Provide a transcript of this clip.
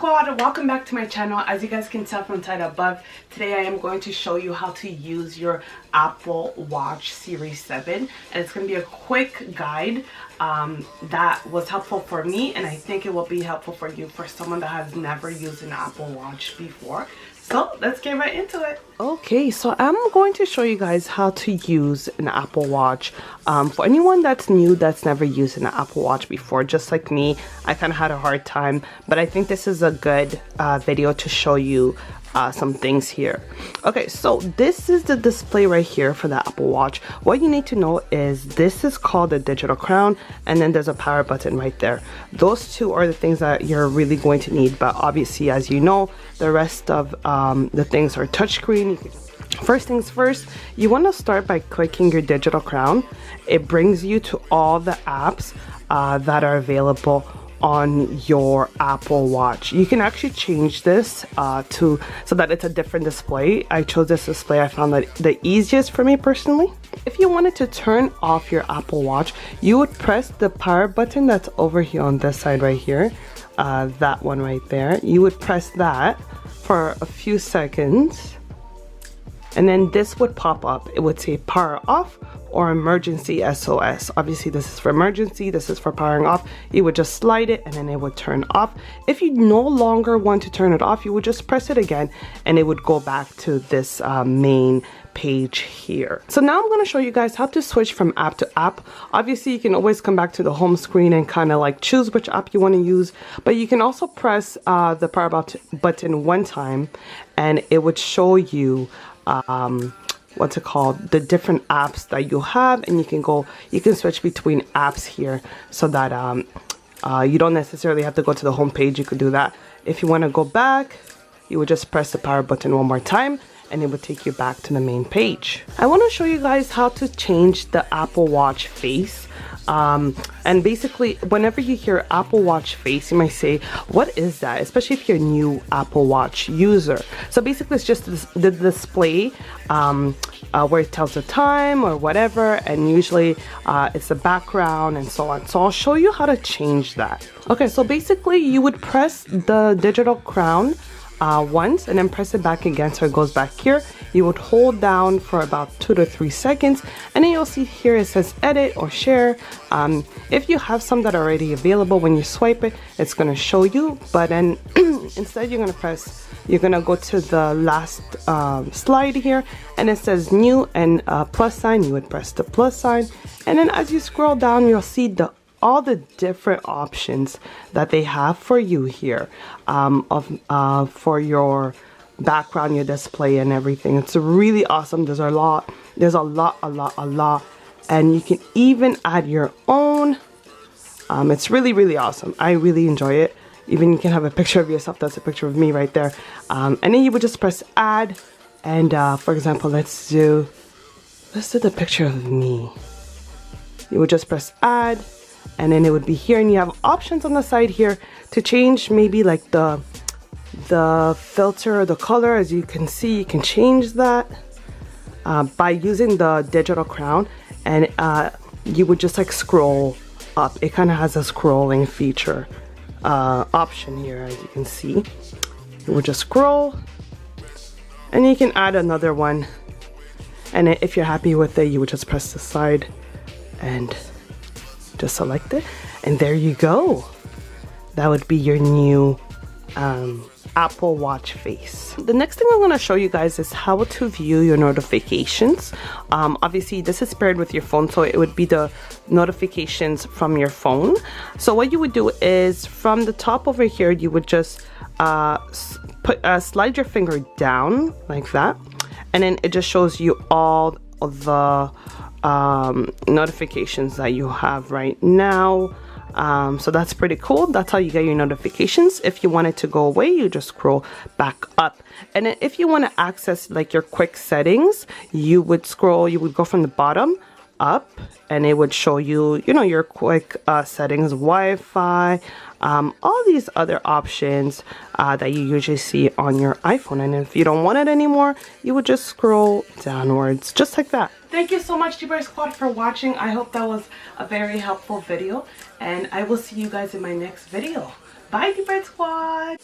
Squad, welcome back to my channel. As you guys can tell from the title above, today I am going to show you how to use your Apple Watch Series 7, and it's going to be a quick guide that was helpful for me, and I think it will be helpful for you, for someone that has never used an Apple Watch before. So let's get right into it. Okay, so I'm going to show you guys how to use an Apple Watch. For anyone that's new, that's never used an Apple Watch before, just like me, I kind of had a hard time, but I think this is a good video to show you some things here. Okay, so this is the display right here for the Apple Watch. What you need to know is this is called the digital crown, and then there's a power button right there. Those two are the things that you're really going to need, but obviously, as you know, the rest of the things are touchscreen. First things first, you want to start by clicking your digital crown. It brings you to all the apps that are available on your Apple Watch. You can actually change this so that it's a different display. I chose this display. I found that the easiest for me personally. If you wanted to turn off your Apple Watch, you would press the power button that's over here on this side right here, that one right there. You would press that for a few seconds, and then this would pop up. It would say power off or emergency SOS. Obviously this is for emergency, this is for powering off. You would just slide it and then it would turn off. If you no longer want to turn it off, you would just press it again and it would go back to this main page here. So now I'm going to show you guys how to switch from app to app. Obviously you can always come back to the home screen and kind of like choose which app you want to use, but you can also press the power button one time and it would show you what's it called, the different apps that you have, and you can switch between apps here so that you don't necessarily have to go to the home page. You could do that. If you want to go back, you would just press the power button one more time and it would take you back to the main page. I want to show you guys how to change the Apple Watch face. And basically, whenever you hear Apple Watch face, you might say, what is that? Especially if you're a new Apple Watch user. So basically, it's just the display where it tells the time or whatever, and usually it's the background and so on. So I'll show you how to change that. Okay, so basically, you would press the digital crown once and then press it back again so it goes back here. You would hold down for about 2 to 3 seconds, and then you'll see here it says edit or share. If you have some that are already available, when you swipe it, it's going to show you, but then instead you're going to go to the last slide here, and it says new and plus sign. You would press the plus sign, and then as you scroll down, you'll see all the different options that they have for you here for your background, your display, and everything. It's really awesome. There's a lot, and you can even add your own. It's really awesome. I really enjoy it. Even you can have a picture of yourself. That's a picture of me right there, and then you would just press add, and for example, let's do the picture of me. You would just press add, and then it would be here, and you have options on the side here to change maybe like the filter or the color. As you can see, you can change that by using the digital crown, and you would just like scroll up. It kind of has a scrolling feature option here, as you can see. You would just scroll, and you can add another one, and if you're happy with it, you would just press the side and just select it, and there you go. That would be your new Apple Watch face. The next thing I'm going to show you guys is how to view your notifications. Obviously this is paired with your phone, so it would be the notifications from your phone. So what you would do is from the top over here, you would just slide your finger down like that, and then it just shows you all of the notifications that you have right now. So that's pretty cool. That's how you get your notifications. If you want it to go away, you just scroll back up. And then if you want to access like your quick settings, you would go from the bottom up, and it would show you, your quick settings, Wi-Fi, all these other options that you usually see on your iPhone. And if you don't want it anymore, you would just scroll downwards just like that. Thank you so much, DBRIGHT Squad, for watching. I hope that was a very helpful video, and I will see you guys in my next video. Bye, DBRIGHT Squad.